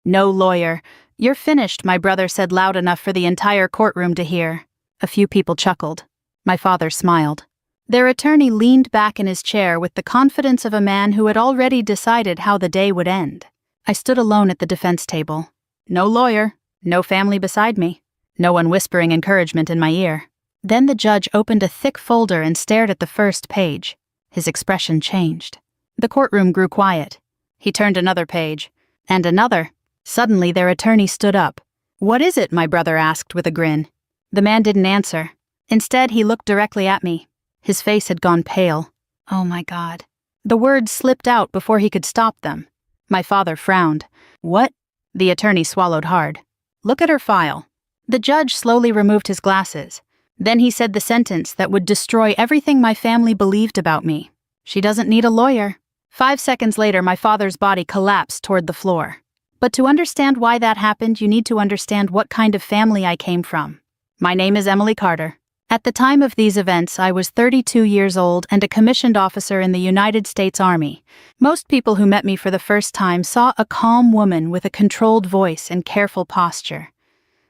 "No lawyer. You're finished," my brother said loud enough for the entire courtroom to hear. A few people chuckled. My father smiled. Their attorney leaned back in his chair with the confidence of a man who had already decided how the day would end. I stood alone at the defense table. No lawyer, no family beside me, no one whispering encouragement in my ear. Then the judge opened a thick folder and stared at the first page. His expression changed. The courtroom grew quiet. He turned another page, and another. Suddenly their attorney stood up. "What is it?" my brother asked with a grin. The man didn't answer. Instead, he looked directly at me. His face had gone pale. Oh my God. The words slipped out before he could stop them. My father frowned. "What?" The attorney swallowed hard. "Look at her file." The judge slowly removed his glasses. Then he said the sentence that would destroy everything my family believed about me. "She doesn't need a lawyer." 5 seconds later, my father's body collapsed toward the floor. But to understand why that happened, you need to understand what kind of family I came from. My name is Emily Carter. At the time of these events, I was 32 years old and a commissioned officer in the United States Army. Most people who met me for the first time saw a calm woman with a controlled voice and careful posture.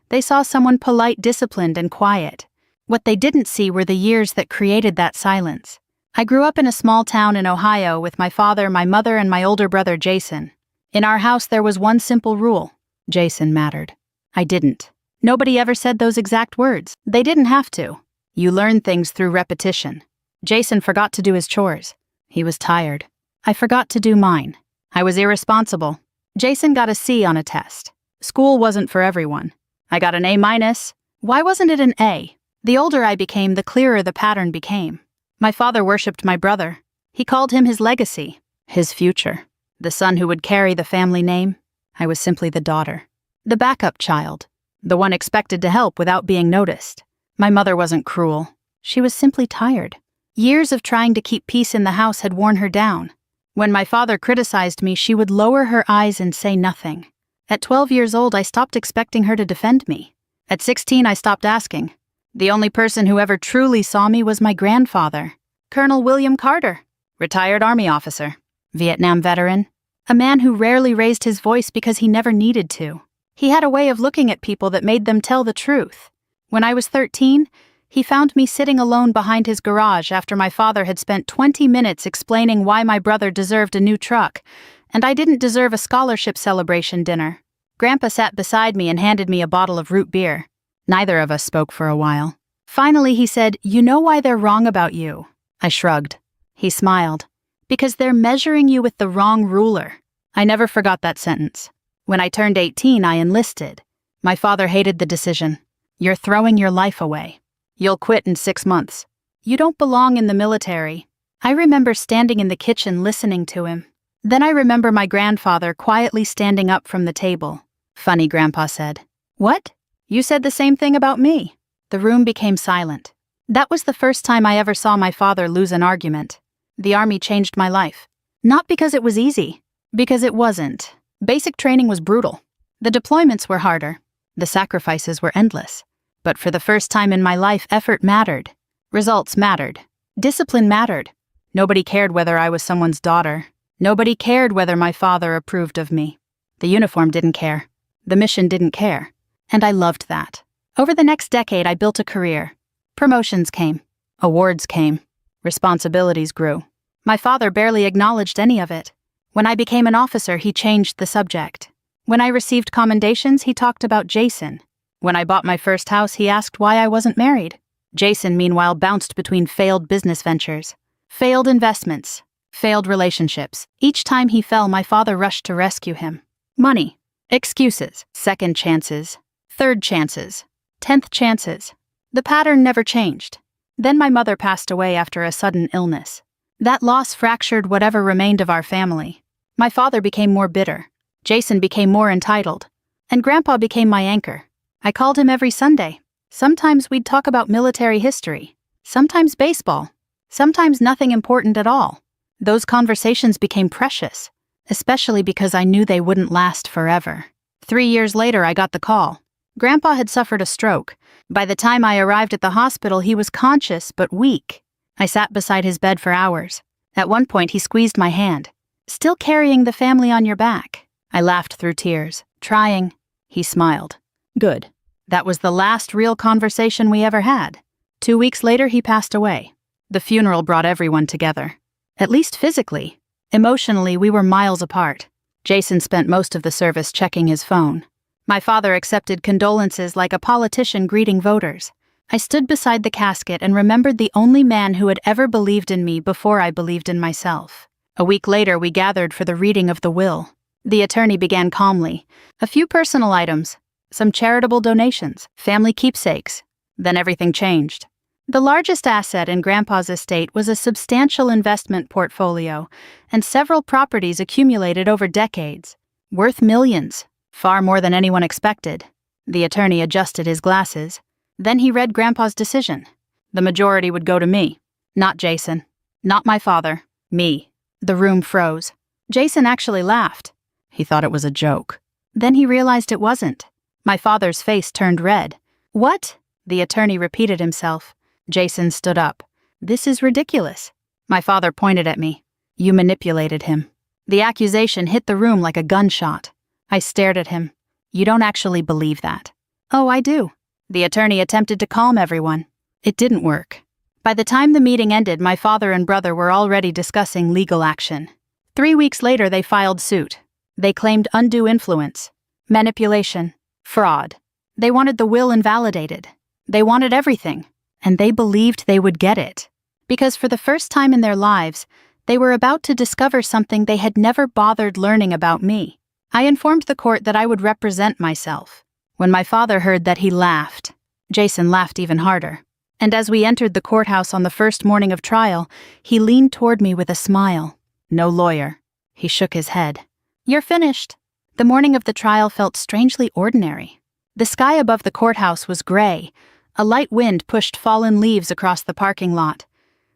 They saw someone polite, disciplined, and quiet. What they didn't see were the years that created that silence. I grew up in a small town in Ohio with my father, my mother, and my older brother, Jason. In our house, there was one simple rule. Jason mattered. I didn't. Nobody ever said those exact words. They didn't have to. You learn things through repetition. Jason forgot to do his chores. He was tired. I forgot to do mine. I was irresponsible. Jason got a C on a test. School wasn't for everyone. I got an A-. Why wasn't it an A? The older I became, the clearer the pattern became. My father worshipped my brother. He called him his legacy, his future, the son who would carry the family name. I was simply the daughter, the backup child, the one expected to help without being noticed. My mother wasn't cruel. She was simply tired. Years of trying to keep peace in the house had worn her down. When my father criticized me, she would lower her eyes and say nothing. At 12 years old, I stopped expecting her to defend me. At 16, I stopped asking. The only person who ever truly saw me was my grandfather, Colonel William Carter, retired Army officer, Vietnam veteran, a man who rarely raised his voice because he never needed to. He had a way of looking at people that made them tell the truth. When I was 13, he found me sitting alone behind his garage after my father had spent 20 minutes explaining why my brother deserved a new truck, and I didn't deserve a scholarship celebration dinner. Grandpa sat beside me and handed me a bottle of root beer. Neither of us spoke for a while. Finally, he said, "You know why they're wrong about you?" I shrugged. He smiled. "Because they're measuring you with the wrong ruler." I never forgot that sentence. When I turned 18, I enlisted. My father hated the decision. "You're throwing your life away. You'll quit in 6 months. You don't belong in the military." I remember standing in the kitchen listening to him. Then I remember my grandfather quietly standing up from the table. "Funny," Grandpa said. "What? You said the same thing about me." The room became silent. That was the first time I ever saw my father lose an argument. The Army changed my life. Not because it was easy, because it wasn't. Basic training was brutal. The deployments were harder. The sacrifices were endless. But for the first time in my life, effort mattered. Results mattered. Discipline mattered. Nobody cared whether I was someone's daughter. Nobody cared whether my father approved of me. The uniform didn't care. The mission didn't care. And I loved that. Over the next decade, I built a career. Promotions came. Awards came. Responsibilities grew. My father barely acknowledged any of it. When I became an officer, he changed the subject. When I received commendations, he talked about Jason. When I bought my first house, he asked why I wasn't married. Jason, meanwhile, bounced between failed business ventures, failed investments, failed relationships. Each time he fell, my father rushed to rescue him. Money, excuses, second chances, third chances, 10th chances. The pattern never changed. Then my mother passed away after a sudden illness. That loss fractured whatever remained of our family. My father became more bitter. Jason became more entitled. And Grandpa became my anchor. I called him every Sunday. Sometimes we'd talk about military history. Sometimes baseball. Sometimes nothing important at all. Those conversations became precious, especially because I knew they wouldn't last forever. 3 years later, I got the call. Grandpa had suffered a stroke. By the time I arrived at the hospital, he was conscious but weak. I sat beside his bed for hours. At one point, he squeezed my hand. "Still carrying the family on your back?" I laughed through tears. Trying. He smiled. Good. That was the last real conversation we ever had. 2 weeks later, he passed away. The funeral brought everyone together. At least physically. Emotionally, we were miles apart. Jason spent most of the service checking his phone. My father accepted condolences like a politician greeting voters. I stood beside the casket and remembered the only man who had ever believed in me before I believed in myself. A week later, we gathered for the reading of the will. The attorney began calmly. A few personal items, some charitable donations, family keepsakes. Then everything changed. The largest asset in Grandpa's estate was a substantial investment portfolio and several properties accumulated over decades, worth millions, far more than anyone expected. The attorney adjusted his glasses. Then he read Grandpa's decision. The majority would go to me. Not Jason. Not my father. Me. The room froze. Jason actually laughed. He thought it was a joke. Then he realized it wasn't. My father's face turned red. What? The attorney repeated himself. Jason stood up. This is ridiculous. My father pointed at me. You manipulated him. The accusation hit the room like a gunshot. I stared at him. You don't actually believe that. Oh, I do. The attorney attempted to calm everyone. It didn't work. By the time the meeting ended, my father and brother were already discussing legal action. 3 weeks later, they filed suit. They claimed undue influence, manipulation, fraud. They wanted the will invalidated. They wanted everything. And they believed they would get it. Because for the first time in their lives, they were about to discover something they had never bothered learning about me. I informed the court that I would represent myself. When my father heard that, he laughed. Jason laughed even harder. And as we entered the courthouse on the first morning of trial, he leaned toward me with a smile. No lawyer. He shook his head. You're finished. The morning of the trial felt strangely ordinary. The sky above the courthouse was gray. A light wind pushed fallen leaves across the parking lot.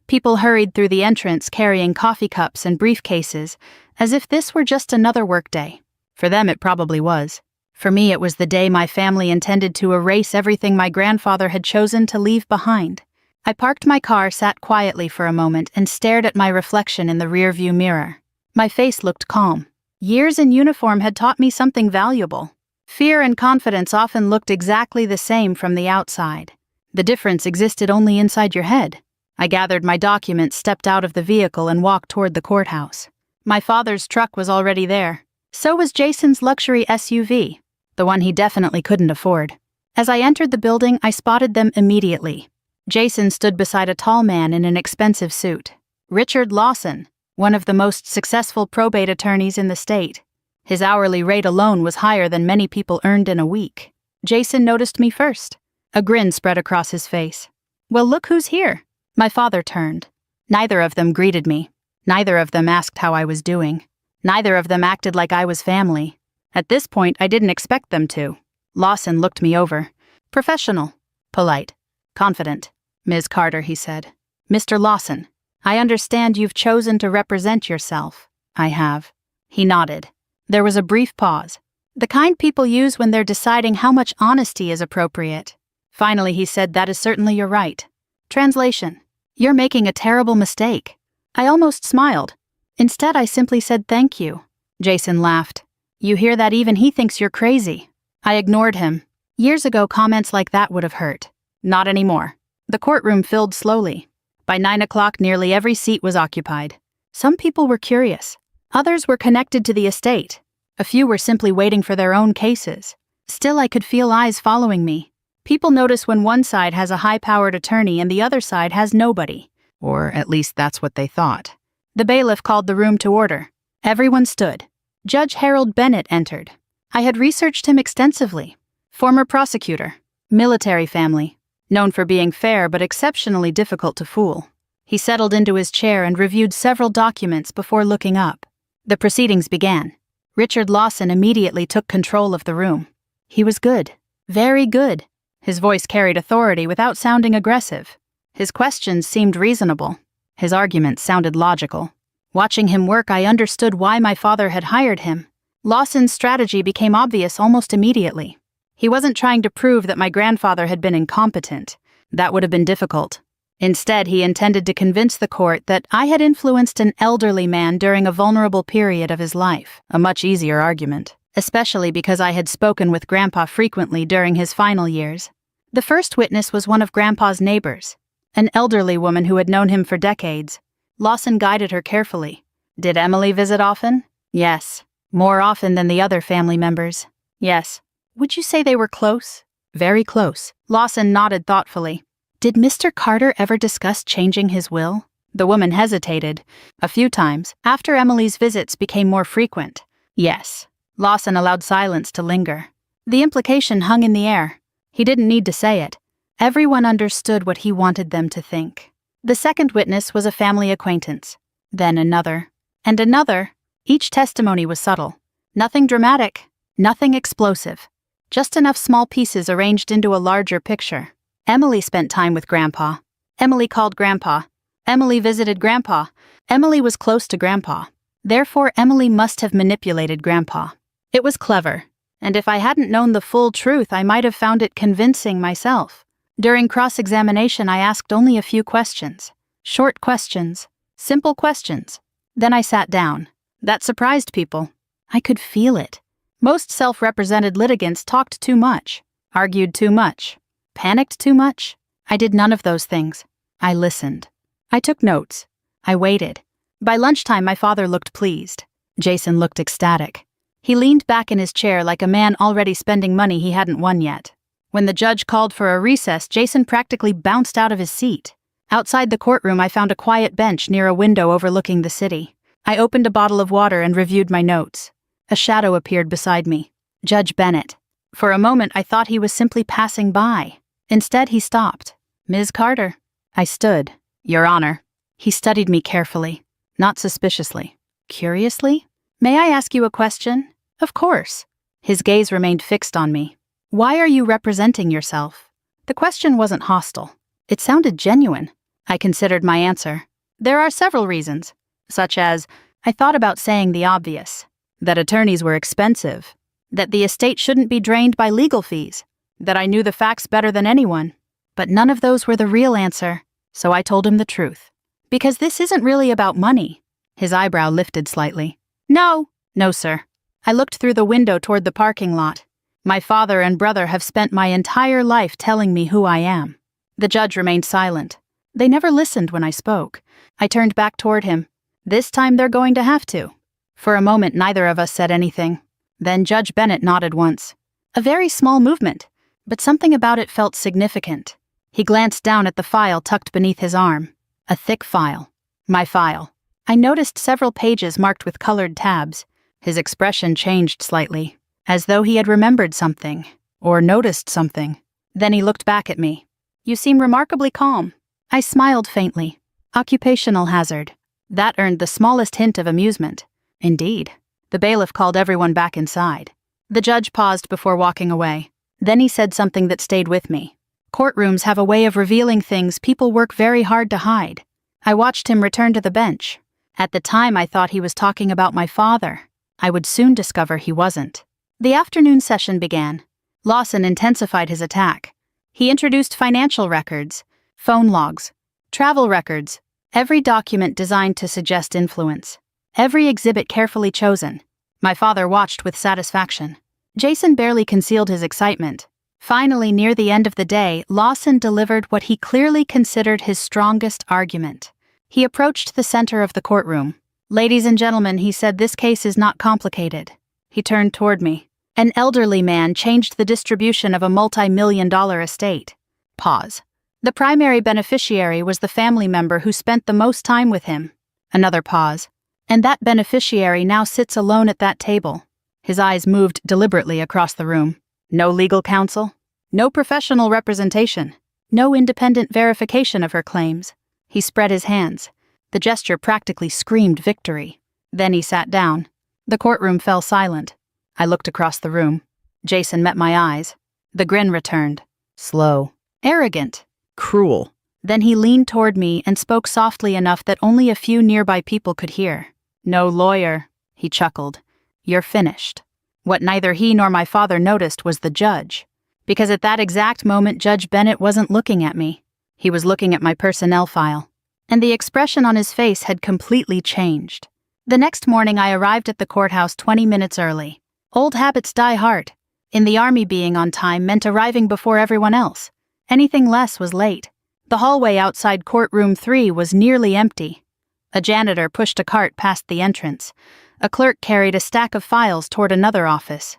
People hurried through the entrance carrying coffee cups and briefcases, as if this were just another workday. For them, it probably was. For me, it was the day my family intended to erase everything my grandfather had chosen to leave behind. I parked my car, sat quietly for a moment, and stared at my reflection in the rearview mirror. My face looked calm. Years in uniform had taught me something valuable. Fear and confidence often looked exactly the same from the outside. The difference existed only inside your head. I gathered my documents, stepped out of the vehicle, and walked toward the courthouse. My father's truck was already there. So was Jason's luxury SUV, the one he definitely couldn't afford. As I entered the building, I spotted them immediately. Jason stood beside a tall man in an expensive suit. Richard Lawson, one of the most successful probate attorneys in the state. His hourly rate alone was higher than many people earned in a week. Jason noticed me first. A grin spread across his face. Well, look who's here. My father turned. Neither of them greeted me. Neither of them asked how I was doing. Neither of them acted like I was family. At this point, I didn't expect them to. Lawson looked me over. Professional. Polite. Confident. Ms. Carter, he said. Mr. Lawson, I understand you've chosen to represent yourself. I have. He nodded. There was a brief pause. The kind people use when they're deciding how much honesty is appropriate. Finally, he said, that is certainly your right. Translation. You're making a terrible mistake. I almost smiled. Instead, I simply said thank you. Jason laughed. You hear that? Even he thinks you're crazy. I ignored him. Years ago, comments like that would have hurt. Not anymore. The courtroom filled slowly. By 9 o'clock, nearly every seat was occupied. Some people were curious. Others were connected to the estate. A few were simply waiting for their own cases. Still, I could feel eyes following me. People notice when one side has a high-powered attorney and the other side has nobody. Or at least that's what they thought. The bailiff called the room to order. Everyone stood. Judge Harold Bennett entered. I had researched him extensively. Former prosecutor. Military family. Known for being fair but exceptionally difficult to fool. He settled into his chair and reviewed several documents before looking up. The proceedings began. Richard Lawson immediately took control of the room. He was good. Very good. His voice carried authority without sounding aggressive. His questions seemed reasonable. His arguments sounded logical. Watching him work, I understood why my father had hired him. Lawson's strategy became obvious almost immediately. He wasn't trying to prove that my grandfather had been incompetent. That would have been difficult. Instead, he intended to convince the court that I had influenced an elderly man during a vulnerable period of his life, a much easier argument, especially because I had spoken with Grandpa frequently during his final years. The first witness was one of Grandpa's neighbors, an elderly woman who had known him for decades. Lawson guided her carefully. Did Emily visit often? Yes. More often than the other family members? Yes. Would you say they were close? Very close. Lawson nodded thoughtfully. Did Mr. Carter ever discuss changing his will? The woman hesitated. A few times, after Emily's visits became more frequent. Yes. Lawson allowed silence to linger. The implication hung in the air. He didn't need to say it. Everyone understood what he wanted them to think. The second witness was a family acquaintance. Then another. And another. Each testimony was subtle. Nothing dramatic. Nothing explosive. Just enough small pieces arranged into a larger picture. Emily spent time with Grandpa. Emily called Grandpa. Emily visited Grandpa. Emily was close to Grandpa. Therefore, Emily must have manipulated Grandpa. It was clever, and if I hadn't known the full truth, I might have found it convincing myself. During cross-examination, I asked only a few questions. Short questions. Simple questions. Then I sat down. That surprised people. I could feel it. Most self-represented litigants talked too much, argued too much, panicked too much. I did none of those things. I listened. I took notes. I waited. By lunchtime, my father looked pleased. Jason looked ecstatic. He leaned back in his chair like a man already spending money he hadn't won yet. When the judge called for a recess, Jason practically bounced out of his seat. Outside the courtroom, I found a quiet bench near a window overlooking the city. I opened a bottle of water and reviewed my notes. A shadow appeared beside me. Judge Bennett. For a moment, I thought he was simply passing by. Instead, he stopped. Ms. Carter. I stood. Your Honor. He studied me carefully, not suspiciously. Curiously? May I ask you a question? Of course. His gaze remained fixed on me. Why are you representing yourself? The question wasn't hostile. It sounded genuine. I considered my answer. There are several reasons, such as, I thought about saying the obvious, that attorneys were expensive, that the estate shouldn't be drained by legal fees, that I knew the facts better than anyone. But none of those were the real answer, so I told him the truth. Because this isn't really about money. His eyebrow lifted slightly. No, sir. I looked through the window toward the parking lot. My father and brother have spent my entire life telling me who I am. The judge remained silent. They never listened when I spoke. I turned back toward him. This time they're going to have to. For a moment, neither of us said anything. Then Judge Bennett nodded once. A very small movement, but something about it felt significant. He glanced down at the file tucked beneath his arm. A thick file. My file. I noticed several pages marked with colored tabs. His expression changed slightly, as though he had remembered something, or noticed something. Then he looked back at me. You seem remarkably calm. I smiled faintly. Occupational hazard. That earned the smallest hint of amusement. Indeed. The bailiff called everyone back inside. The judge paused before walking away. Then he said something that stayed with me. Courtrooms have a way of revealing things people work very hard to hide. I watched him return to the bench. At the time, I thought he was talking about my father. I would soon discover he wasn't. The afternoon session began. Lawson intensified his attack. He introduced financial records, phone logs, travel records, every document designed to suggest influence, every exhibit carefully chosen. My father watched with satisfaction. Jason barely concealed his excitement. Finally, near the end of the day, Lawson delivered what he clearly considered his strongest argument. He approached the center of the courtroom. Ladies and gentlemen, he said, this case is not complicated. He turned toward me. An elderly man changed the distribution of a multi-million-dollar estate. Pause. The primary beneficiary was the family member who spent the most time with him. Another pause. And that beneficiary now sits alone at that table. His eyes moved deliberately across the room. No legal counsel. No professional representation. No independent verification of her claims. He spread his hands. The gesture practically screamed victory. Then he sat down. The courtroom fell silent. I looked across the room. Jason met my eyes. The grin returned. Slow. Arrogant. Cruel. Then he leaned toward me and spoke softly enough that only a few nearby people could hear. No lawyer, he chuckled. You're finished. What neither he nor my father noticed was the judge. Because at that exact moment, Judge Bennett wasn't looking at me. He was looking at my personnel file, and the expression on his face had completely changed. The next morning I arrived at the courthouse 20 minutes early. Old habits die hard. In the Army, being on time meant arriving before everyone else. Anything less was late. The hallway outside courtroom 3 was nearly empty. A janitor pushed a cart past the entrance. A clerk carried a stack of files toward another office.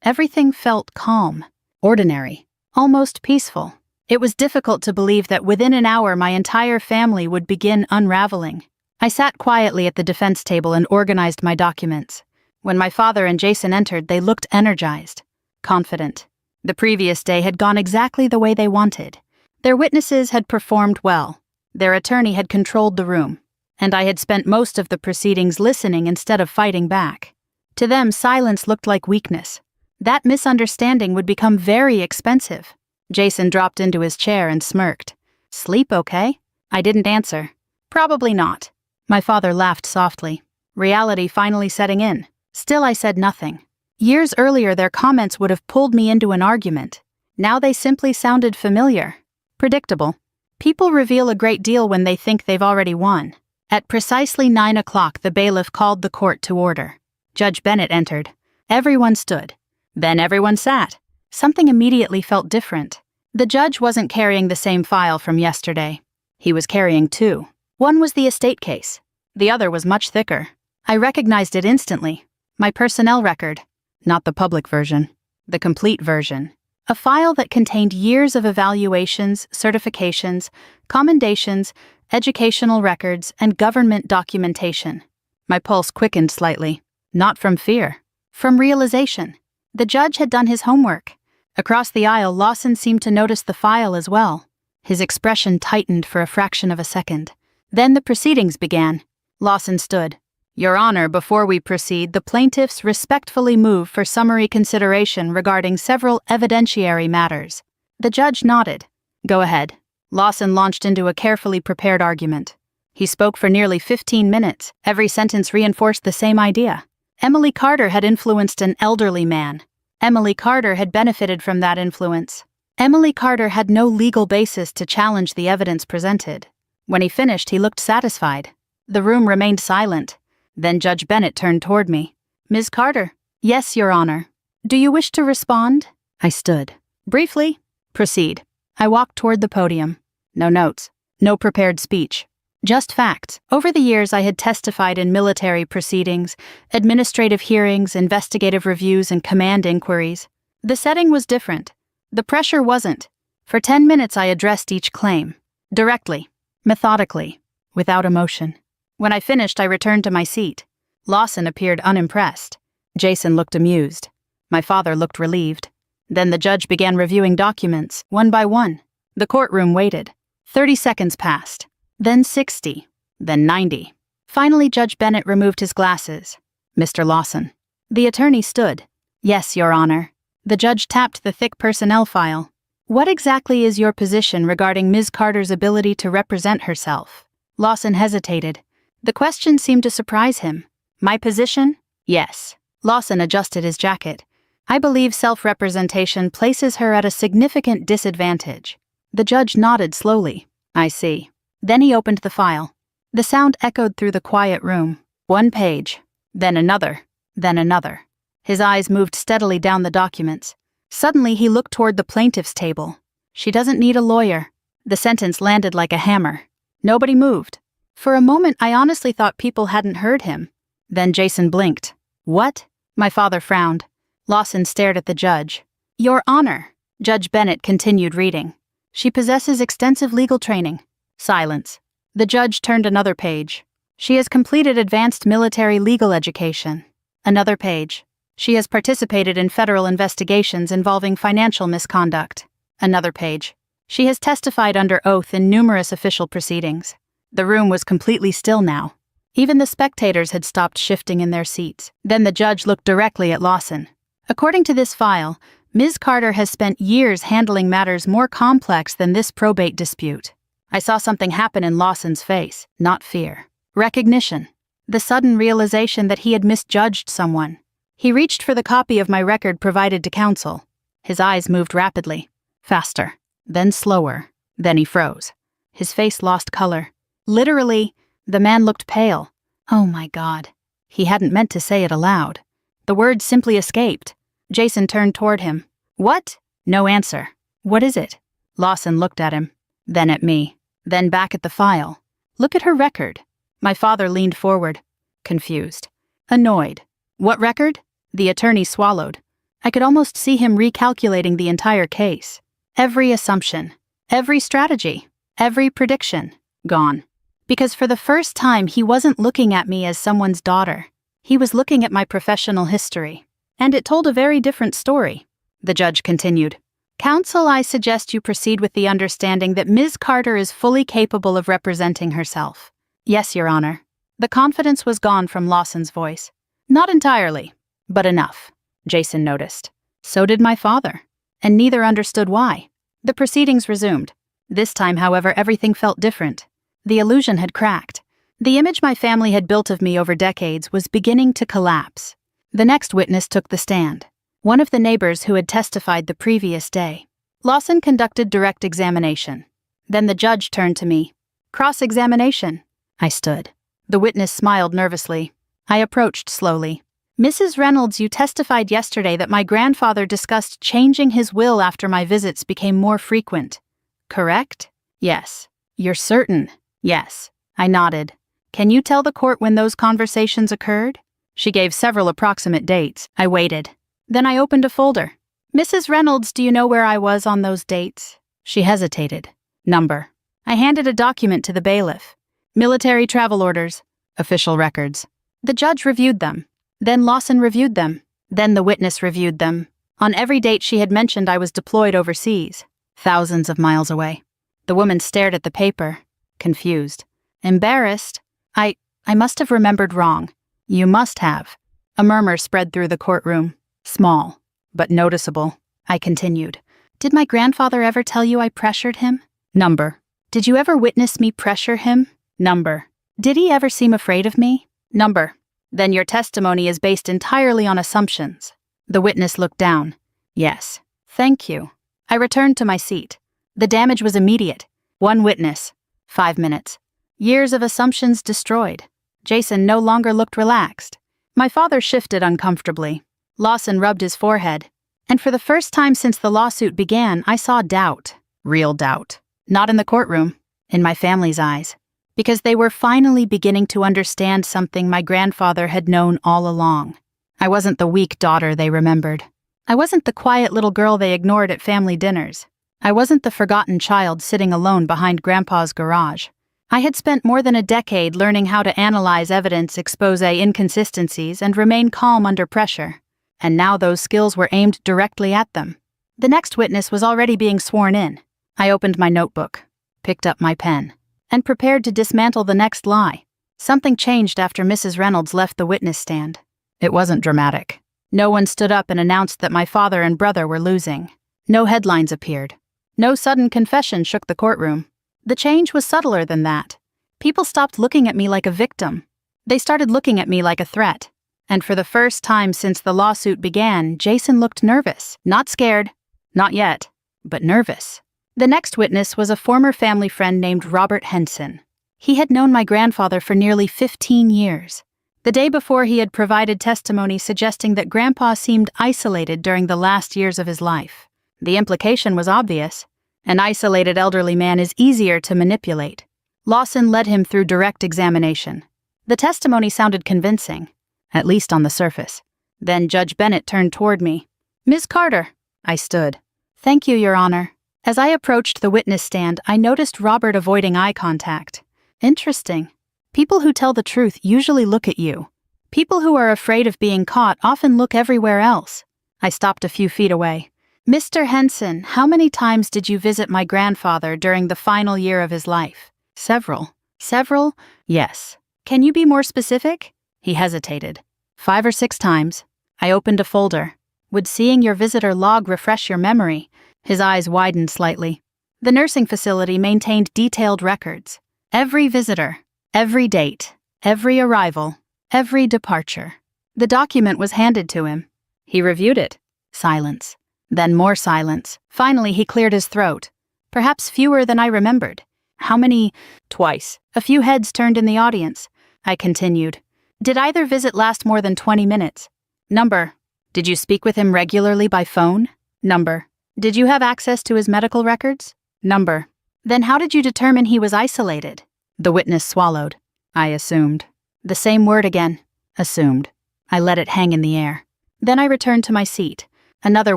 Everything felt calm, ordinary, almost peaceful. It was difficult to believe that within an hour my entire family would begin unraveling. I sat quietly at the defense table and organized my documents. When my father and Jason entered, they looked energized, confident. The previous day had gone exactly the way they wanted. Their witnesses had performed well. Their attorney had controlled the room, and I had spent most of the proceedings listening instead of fighting back. To them, silence looked like weakness. That misunderstanding would become very expensive. Jason dropped into his chair and smirked. "Sleep okay?" I didn't answer. "Probably not." My father laughed softly, reality finally setting in. Still, I said nothing. Years earlier, their comments would have pulled me into an argument. Now they simply sounded familiar. Predictable. People reveal a great deal when they think they've already won. At precisely 9 o'clock, the bailiff called the court to order. Judge Bennett entered. Everyone stood. Then everyone sat. Something immediately felt different. The judge wasn't carrying the same file from yesterday. He was carrying two. One was the estate case. The other was much thicker. I recognized it instantly. My personnel record. Not the public version. The complete version. A file that contained years of evaluations, certifications, commendations, educational records, and government documentation. My pulse quickened slightly. Not from fear. From realization. The judge had done his homework. Across the aisle, Lawson seemed to notice the file as well. His expression tightened for a fraction of a second. Then the proceedings began. Lawson stood. "Your Honor, before we proceed, the plaintiffs respectfully move for summary consideration regarding several evidentiary matters." The judge nodded. "Go ahead." Lawson launched into a carefully prepared argument. He spoke for nearly 15 minutes. Every sentence reinforced the same idea. Emily Carter had influenced an elderly man. Emily Carter had benefited from that influence. Emily Carter had no legal basis to challenge the evidence presented. When he finished, he looked satisfied. The room remained silent. Then Judge Bennett turned toward me. "Ms. Carter." "Yes, Your Honor." "Do you wish to respond?" I stood. "Briefly." "Proceed." I walked toward the podium. No notes. No prepared speech. Just facts. Over the years, I had testified in military proceedings, administrative hearings, investigative reviews, and command inquiries. The setting was different. The pressure wasn't. For 10 minutes, I addressed each claim. Directly. Methodically. Without emotion. When I finished, I returned to my seat. Lawson appeared unimpressed. Jason looked amused. My father looked relieved. Then the judge began reviewing documents, one by one. The courtroom waited. 30 seconds passed. Then 60. Then 90. Finally, Judge Bennett removed his glasses. "Mr. Lawson." The attorney stood. "Yes, Your Honor." The judge tapped the thick personnel file. "What exactly is your position regarding Ms. Carter's ability to represent herself?" Lawson hesitated. The question seemed to surprise him. "My position?" "Yes." Lawson adjusted his jacket. "I believe self-representation places her at a significant disadvantage." The judge nodded slowly. "I see." Then he opened the file. The sound echoed through the quiet room. One page, then another, then another. His eyes moved steadily down the documents. Suddenly, he looked toward the plaintiff's table. "She doesn't need a lawyer." The sentence landed like a hammer. Nobody moved. For a moment, I honestly thought people hadn't heard him. Then Jason blinked. "What?" My father frowned. Lawson stared at the judge. "Your Honor," Judge Bennett continued reading. "She possesses extensive legal training." Silence. The judge turned another page. "She has completed advanced military legal education." Another page. "She has participated in federal investigations involving financial misconduct." Another page. "She has testified under oath in numerous official proceedings." The room was completely still now. Even the spectators had stopped shifting in their seats. Then the judge looked directly at Lawson. "According to this file, Ms. Carter has spent years handling matters more complex than this probate dispute." I saw something happen in Lawson's face, not fear. Recognition. The sudden realization that he had misjudged someone. He reached for the copy of my record provided to counsel. His eyes moved rapidly. Faster. Then slower. Then he froze. His face lost color. Literally, the man looked pale. Oh my God. He hadn't meant to say it aloud. The words simply escaped. Jason turned toward him. What? No answer. What is it? Lawson looked at him. Then at me. Then back at the file. Look at her record. My father leaned forward. Confused. Annoyed. What record? The attorney swallowed. I could almost see him recalculating the entire case. Every assumption. Every strategy. Every prediction. Gone. Because for the first time he wasn't looking at me as someone's daughter. He was looking at my professional history. And it told a very different story. The judge continued. Counsel, I suggest you proceed with the understanding that Ms. Carter is fully capable of representing herself. Yes, Your Honor. The confidence was gone from Lawson's voice. Not entirely, but enough, Jason noticed. So did my father. And neither understood why. The proceedings resumed. This time, however, everything felt different. The illusion had cracked. The image my family had built of me over decades was beginning to collapse. The next witness took the stand. One of the neighbors who had testified the previous day. Lawson conducted direct examination. Then the judge turned to me. Cross-examination. I stood. The witness smiled nervously. I approached slowly. Mrs. Reynolds, you testified yesterday that my grandfather discussed changing his will after my visits became more frequent. Correct? Yes. You're certain? Yes. I nodded. Can you tell the court when those conversations occurred? She gave several approximate dates. I waited. Then I opened a folder. Mrs. Reynolds, do you know where I was on those dates? She hesitated. Number. I handed a document to the bailiff. Military travel orders. Official records. The judge reviewed them. Then Lawson reviewed them. Then the witness reviewed them. On every date she had mentioned I was deployed overseas. Thousands of miles away. The woman stared at the paper. Confused. Embarrassed. I must have remembered wrong. You must have. A murmur spread through the courtroom. Small, but noticeable. I continued. Did my grandfather ever tell you I pressured him? Number. Did you ever witness me pressure him? Number. Did he ever seem afraid of me? Number. Then your testimony is based entirely on assumptions. The witness looked down. Yes. Thank you. I returned to my seat. The damage was immediate. One witness. 5 minutes. Years of assumptions destroyed. Jason no longer looked relaxed. My father shifted uncomfortably. Lawson rubbed his forehead. And for the first time since the lawsuit began, I saw doubt. Real doubt. Not in the courtroom. In my family's eyes. Because they were finally beginning to understand something my grandfather had known all along. I wasn't the weak daughter they remembered. I wasn't the quiet little girl they ignored at family dinners. I wasn't the forgotten child sitting alone behind Grandpa's garage. I had spent more than a decade learning how to analyze evidence, expose inconsistencies, and remain calm under pressure. And now those skills were aimed directly at them. The next witness was already being sworn in. I opened my notebook, picked up my pen, and prepared to dismantle the next lie. Something changed after Mrs. Reynolds left the witness stand. It wasn't dramatic. No one stood up and announced that my father and brother were losing. No headlines appeared. No sudden confession shook the courtroom. The change was subtler than that. People stopped looking at me like a victim. They started looking at me like a threat. And for the first time since the lawsuit began, Jason looked nervous. Not scared. Not yet. But nervous. The next witness was a former family friend named Robert Henson. He had known my grandfather for nearly 15 years. The day before, he had provided testimony suggesting that Grandpa seemed isolated during the last years of his life. The implication was obvious. An isolated elderly man is easier to manipulate. Lawson led him through direct examination. The testimony sounded convincing, at least on the surface. Then Judge Bennett turned toward me. Ms. Carter. I stood. Thank you, Your Honor. As I approached the witness stand, I noticed Robert avoiding eye contact. Interesting. People who tell the truth usually look at you. People who are afraid of being caught often look everywhere else. I stopped a few feet away. Mr. Henson, how many times did you visit my grandfather during the final year of his life? Several. Several? Yes. Can you be more specific? He hesitated. 5 or 6 times. I opened a folder. Would seeing your visitor log refresh your memory? His eyes widened slightly. The nursing facility maintained detailed records. Every visitor, every date, every arrival, every departure. The document was handed to him. He reviewed it. Silence. Then more silence. Finally, he cleared his throat. Perhaps fewer than I remembered. How many? Twice. A few heads turned in the audience. I continued. Did either visit last more than 20 minutes? Number. Did you speak with him regularly by phone? Number. Did you have access to his medical records? Number. Then how did you determine he was isolated? The witness swallowed. I assumed. The same word again. Assumed. I let it hang in the air. Then I returned to my seat. Another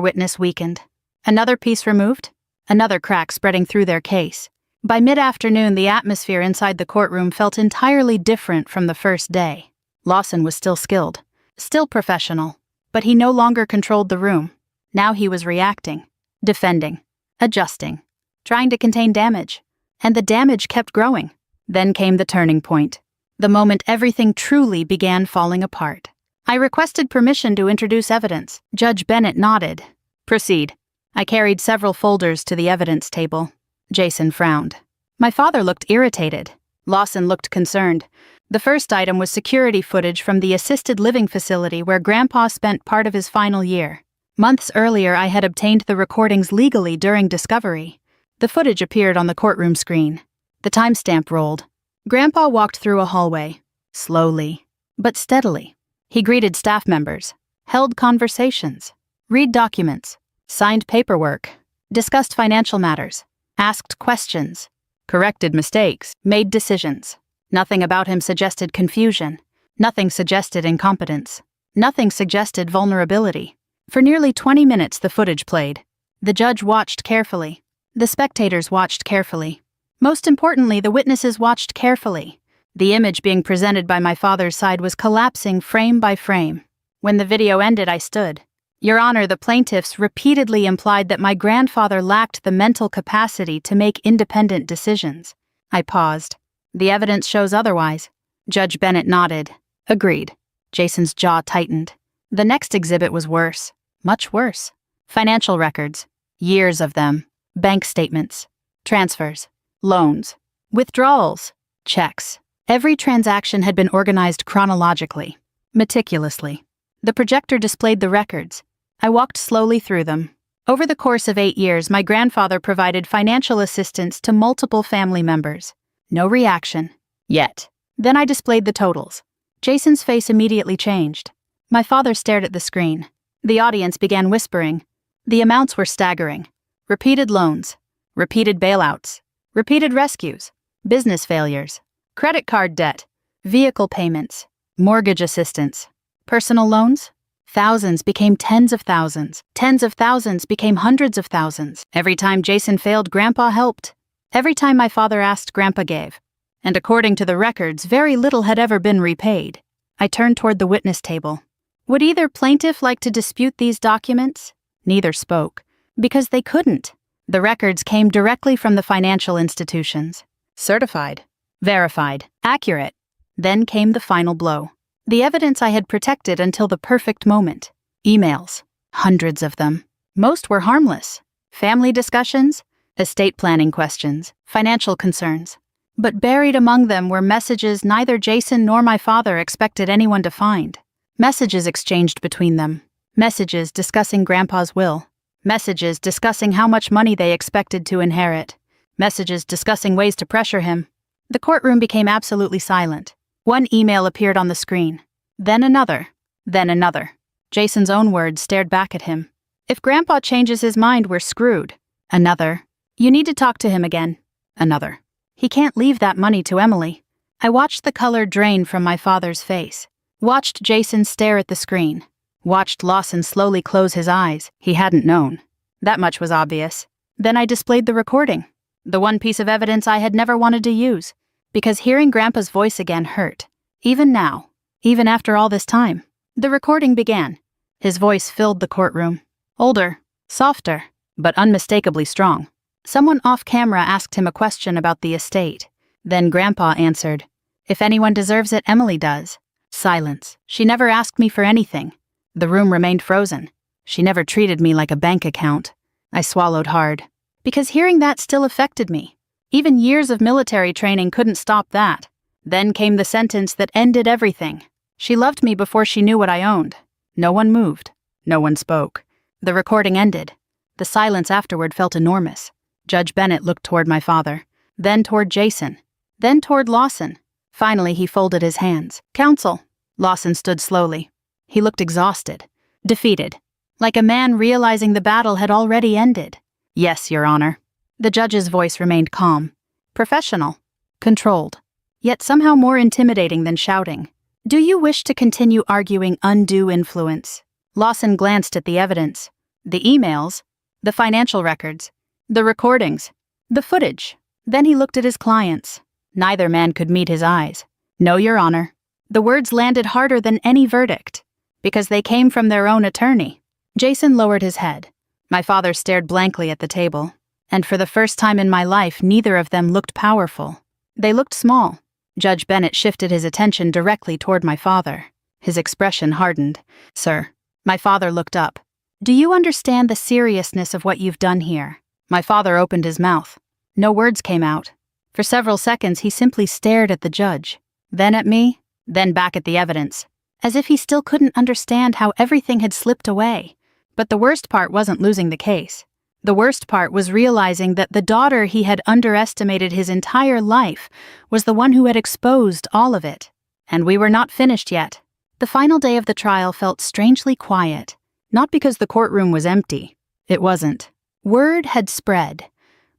witness weakened. Another piece removed. Another crack spreading through their case. By mid-afternoon, the atmosphere inside the courtroom felt entirely different from the first day. Lawson was still skilled, still professional, but he no longer controlled the room. Now he was reacting, defending, adjusting, trying to contain damage. And the damage kept growing. Then came the turning point. The moment everything truly began falling apart. I requested permission to introduce evidence. Judge Bennett nodded. Proceed. I carried several folders to the evidence table. Jason frowned. My father looked irritated. Lawson looked concerned. The first item was security footage from the assisted living facility where Grandpa spent part of his final year. Months earlier, I had obtained the recordings legally during discovery. The footage appeared on the courtroom screen. The timestamp rolled. Grandpa walked through a hallway, slowly, but steadily. He greeted staff members, held conversations, read documents, signed paperwork, discussed financial matters, asked questions, corrected mistakes, made decisions. Nothing about him suggested confusion. Nothing suggested incompetence. Nothing suggested vulnerability. For nearly 20 minutes the footage played. The judge watched carefully. The spectators watched carefully. Most importantly, the witnesses watched carefully. The image being presented by my father's side was collapsing frame by frame. When the video ended, I stood. Your Honor, the plaintiffs repeatedly implied that my grandfather lacked the mental capacity to make independent decisions. I paused. The evidence shows otherwise. Judge Bennett nodded. Agreed. Jason's jaw tightened. The next exhibit was worse. Much worse. Financial records. Years of them. Bank statements. Transfers. Loans. Withdrawals. Checks. Every transaction had been organized chronologically, meticulously. The projector displayed the records. I walked slowly through them. Over the course of 8 years, my grandfather provided financial assistance to multiple family members. No reaction. Yet. Then I displayed the totals. Jason's face immediately changed. My father stared at the screen. The audience began whispering. The amounts were staggering. Repeated loans. Repeated bailouts. Repeated rescues. Business failures. Credit card debt. Vehicle payments. Mortgage assistance. Personal loans? Thousands became tens of thousands. Tens of thousands became hundreds of thousands. Every time Jason failed, Grandpa helped. Every time my father asked, Grandpa gave. And according to the records, very little had ever been repaid. I turned toward the witness table. Would either plaintiff like to dispute these documents? Neither spoke. Because they couldn't. The records came directly from the financial institutions. Certified. Verified. Accurate. Then came the final blow. The evidence I had protected until the perfect moment. Emails. Hundreds of them. Most were harmless. Family discussions, estate planning questions, financial concerns. But buried among them were messages neither Jason nor my father expected anyone to find. Messages exchanged between them. Messages discussing Grandpa's will. Messages discussing how much money they expected to inherit. Messages discussing ways to pressure him. The courtroom became absolutely silent. One email appeared on the screen. Then another. Then another. Jason's own words stared back at him. If Grandpa changes his mind, we're screwed. Another. You need to talk to him again. Another. He can't leave that money to Emily. I watched the color drain from my father's face. Watched Jason stare at the screen. Watched Lawson slowly close his eyes. He hadn't known. That much was obvious. Then I displayed the recording. The one piece of evidence I had never wanted to use. Because hearing Grandpa's voice again hurt. Even now. Even after all this time. The recording began. His voice filled the courtroom. Older. Softer. But unmistakably strong. Someone off camera asked him a question about the estate. Then Grandpa answered, "If anyone deserves it, Emily does." Silence. She never asked me for anything. The room remained frozen. She never treated me like a bank account. I swallowed hard. Because hearing that still affected me. Even years of military training couldn't stop that. Then came the sentence that ended everything. She loved me before she knew what I owned. No one moved. No one spoke. The recording ended. The silence afterward felt enormous. Judge Bennett looked toward my father, then toward Jason, then toward Lawson. Finally, he folded his hands. Counsel. Lawson stood slowly. He looked exhausted, defeated, like a man realizing the battle had already ended. Yes, Your Honor. The judge's voice remained calm, professional, controlled, yet somehow more intimidating than shouting. Do you wish to continue arguing undue influence? Lawson glanced at the evidence, the emails, the financial records, the recordings, the footage. Then he looked at his clients. Neither man could meet his eyes. No, Your Honor. The words landed harder than any verdict, because they came from their own attorney. Jason lowered his head. My father stared blankly at the table, and for the first time in my life, neither of them looked powerful. They looked small. Judge Bennett shifted his attention directly toward my father. His expression hardened. Sir. My father looked up. Do you understand the seriousness of what you've done here? My father opened his mouth. No words came out. For several seconds, he simply stared at the judge, then at me, then back at the evidence, as if he still couldn't understand how everything had slipped away. But the worst part wasn't losing the case. The worst part was realizing that the daughter he had underestimated his entire life was the one who had exposed all of it. And we were not finished yet. The final day of the trial felt strangely quiet, not because the courtroom was empty. It wasn't. Word had spread.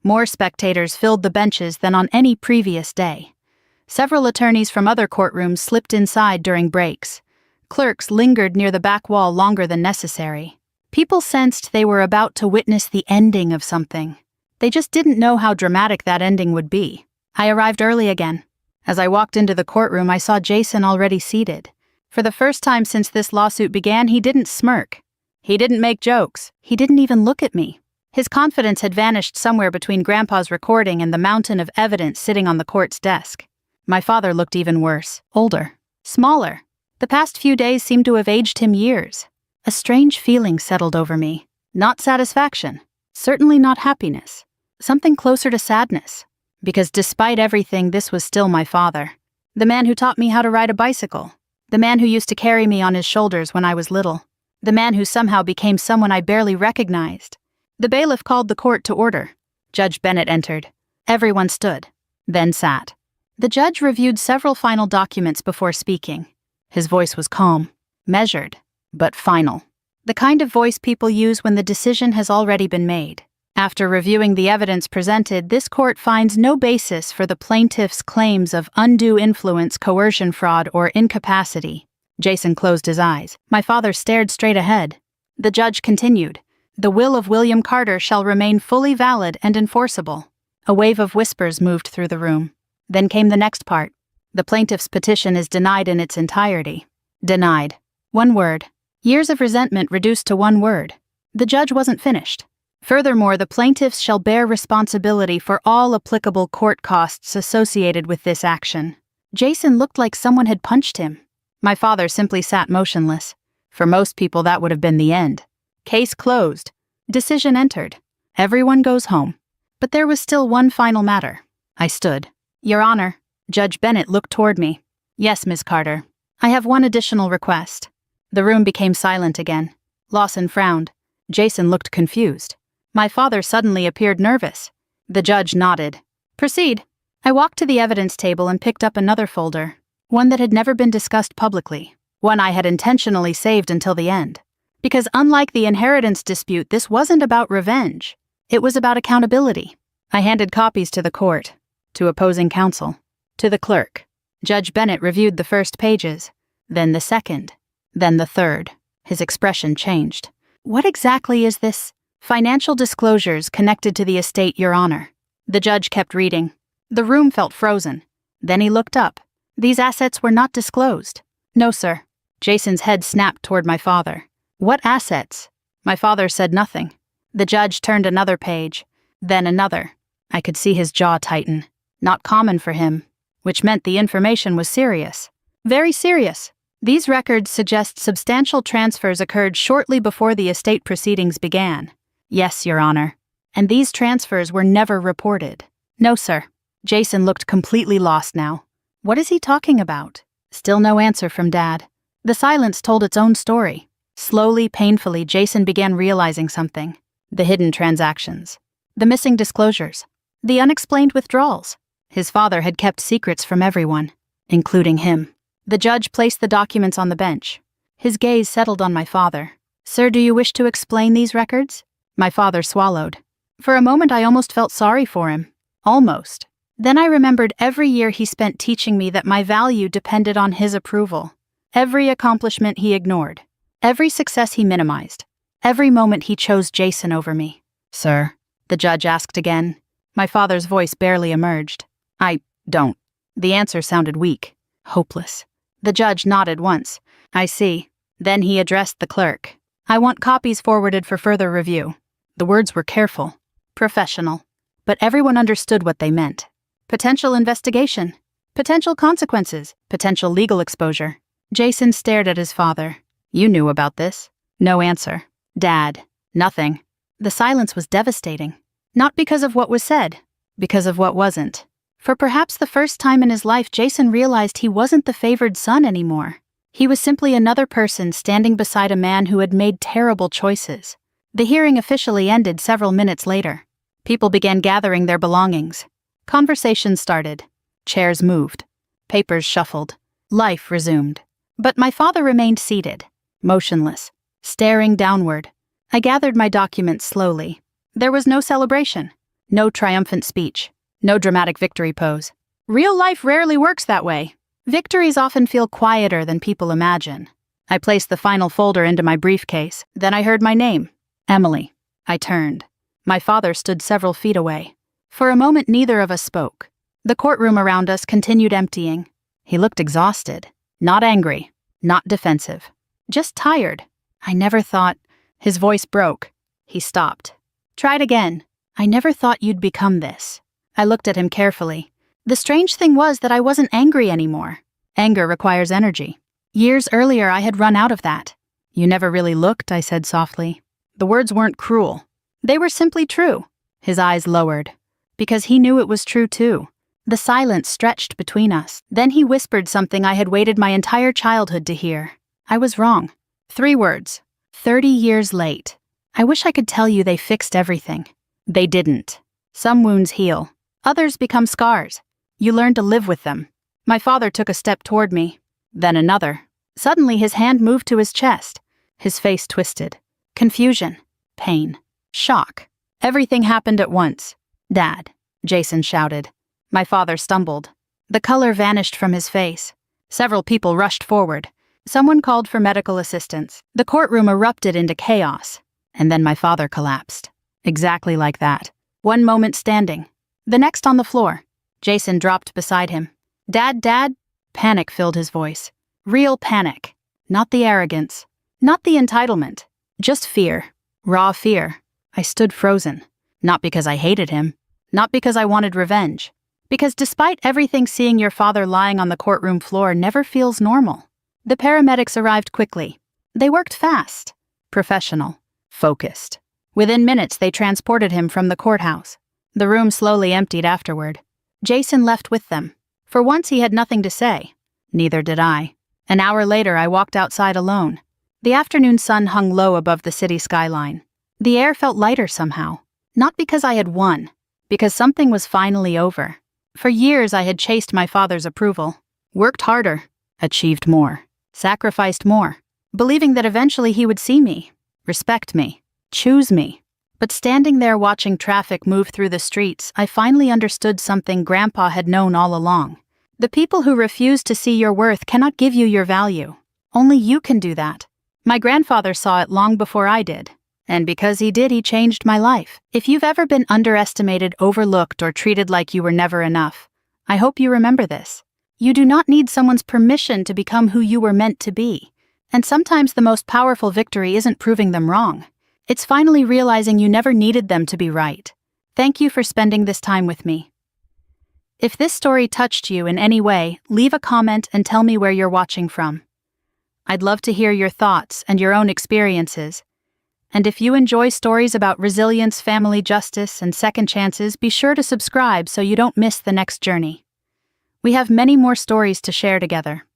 More spectators filled the benches than on any previous day. Several attorneys from other courtrooms slipped inside during breaks. Clerks lingered near the back wall longer than necessary. People sensed they were about to witness the ending of something. They just didn't know how dramatic that ending would be. I arrived early again. As I walked into the courtroom, I saw Jason already seated. For the first time since this lawsuit began, he didn't smirk. He didn't make jokes. He didn't even look at me. His confidence had vanished somewhere between Grandpa's recording and the mountain of evidence sitting on the court's desk. My father looked even worse, older, smaller. The past few days seemed to have aged him years. A strange feeling settled over me. Not satisfaction, certainly not happiness. Something closer to sadness. Because despite everything, this was still my father. The man who taught me how to ride a bicycle. The man who used to carry me on his shoulders when I was little. The man who somehow became someone I barely recognized. The bailiff called the court to order. Judge Bennett entered. Everyone stood, then sat. The judge reviewed several final documents before speaking. His voice was calm, measured, but final. The kind of voice people use when the decision has already been made. After reviewing the evidence presented, this court finds no basis for the plaintiff's claims of undue influence, coercion, fraud, or incapacity. Jason closed his eyes. My father stared straight ahead. The judge continued. The will of William Carter shall remain fully valid and enforceable. A wave of whispers moved through the room. Then came the next part. The plaintiff's petition is denied in its entirety. Denied. One word. Years of resentment reduced to one word. The judge wasn't finished. Furthermore, the plaintiffs shall bear responsibility for all applicable court costs associated with this action. Jason looked like someone had punched him. My father simply sat motionless. For most people, that would have been the end. Case closed. Decision entered. Everyone goes home. But there was still one final matter. I stood. Your Honor. Judge Bennett looked toward me. Yes, Ms. Carter. I have one additional request. The room became silent again. Lawson frowned. Jason looked confused. My father suddenly appeared nervous. The judge nodded. Proceed. I walked to the evidence table and picked up another folder, one that had never been discussed publicly, one I had intentionally saved until the end. Because unlike the inheritance dispute, this wasn't about revenge. It was about accountability. I handed copies to the court, to opposing counsel, to the clerk. Judge Bennett reviewed the first pages, then the second, then the third. His expression changed. What exactly is this? Financial disclosures connected to the estate, Your Honor. The judge kept reading. The room felt frozen. Then he looked up. These assets were not disclosed. No, sir. Jason's head snapped toward my father. What assets? My father said nothing. The judge turned another page, then another. I could see his jaw tighten. Not common for him, which meant the information was serious. Very serious. These records suggest substantial transfers occurred shortly before the estate proceedings began. Yes, Your Honor. And these transfers were never reported. No, sir. Jason looked completely lost now. What is he talking about? Still no answer from Dad. The silence told its own story. Slowly, painfully, Jason began realizing something. The hidden transactions. The missing disclosures. The unexplained withdrawals. His father had kept secrets from everyone, including him. The judge placed the documents on the bench. His gaze settled on my father. "Sir, do you wish to explain these records?" My father swallowed. For a moment I almost felt sorry for him. Almost. Then I remembered every year he spent teaching me that my value depended on his approval. Every accomplishment he ignored. Every success he minimized. Every moment he chose Jason over me. "Sir?" the judge asked again. My father's voice barely emerged. "I don't." The answer sounded weak. Hopeless. The judge nodded once. "I see." Then he addressed the clerk. "I want copies forwarded for further review." The words were careful. Professional. But everyone understood what they meant. Potential investigation. Potential consequences. Potential legal exposure. Jason stared at his father. "You knew about this?" No answer. "Dad." Nothing. The silence was devastating. Not because of what was said, because of what wasn't. For perhaps the first time in his life, Jason realized he wasn't the favored son anymore. He was simply another person standing beside a man who had made terrible choices. The hearing officially ended several minutes later. People began gathering their belongings. Conversations started. Chairs moved. Papers shuffled. Life resumed. But my father remained seated, motionless, staring downward. I gathered my documents slowly. There was no celebration, no triumphant speech, no dramatic victory pose. Real life rarely works that way. Victories often feel quieter than people imagine. I placed the final folder into my briefcase. Then I heard my name. Emily. I turned. My father stood several feet away. For a moment, neither of us spoke. The courtroom around us continued emptying. He looked exhausted. Not angry. Not defensive. Just tired. I never thought... His voice broke. He stopped. "Tried again. I never thought you'd become this." I looked at him carefully. The strange thing was that I wasn't angry anymore. Anger requires energy. Years earlier, I had run out of that. "You never really looked," I said softly. The words weren't cruel. They were simply true. His eyes lowered. Because he knew it was true too. The silence stretched between us. Then he whispered something I had waited my entire childhood to hear. I was wrong. 3 words. 30 years late. I wish I could tell you they fixed everything. They didn't. Some wounds heal. Others become scars. You learn to live with them. My father took a step toward me. Then another. Suddenly his hand moved to his chest. His face twisted. Confusion. Pain. Shock. Everything happened at once. "Dad," Jason shouted. My father stumbled. The color vanished from his face. Several people rushed forward. Someone called for medical assistance. The courtroom erupted into chaos. And then my father collapsed. Exactly like that. One moment standing. The next on the floor. Jason dropped beside him. "Dad, Dad!" Panic filled his voice. Real panic. Not the arrogance. Not the entitlement. Just fear. Raw fear. I stood frozen. Not because I hated him. Not because I wanted revenge. Because despite everything, seeing your father lying on the courtroom floor never feels normal. The paramedics arrived quickly. They worked fast. Professional. Focused. Within minutes, they transported him from the courthouse. The room slowly emptied afterward. Jason left with them. For once, he had nothing to say. Neither did I. An hour later, I walked outside alone. The afternoon sun hung low above the city skyline. The air felt lighter somehow. Not because I had won. Because something was finally over. For years, I had chased my father's approval. Worked harder. Achieved more. Sacrificed more. Believing that eventually he would see me. Respect me. Choose me. But standing there watching traffic move through the streets, I finally understood something Grandpa had known all along. The people who refuse to see your worth cannot give you your value. Only you can do that. My grandfather saw it long before I did. And because he did, he changed my life. If you've ever been underestimated, overlooked, or treated like you were never enough, I hope you remember this. You do not need someone's permission to become who you were meant to be. And sometimes the most powerful victory isn't proving them wrong. It's finally realizing you never needed them to be right. Thank you for spending this time with me. If this story touched you in any way, leave a comment and tell me where you're watching from. I'd love to hear your thoughts and your own experiences. And if you enjoy stories about resilience, family justice, and second chances, be sure to subscribe so you don't miss the next journey. We have many more stories to share together.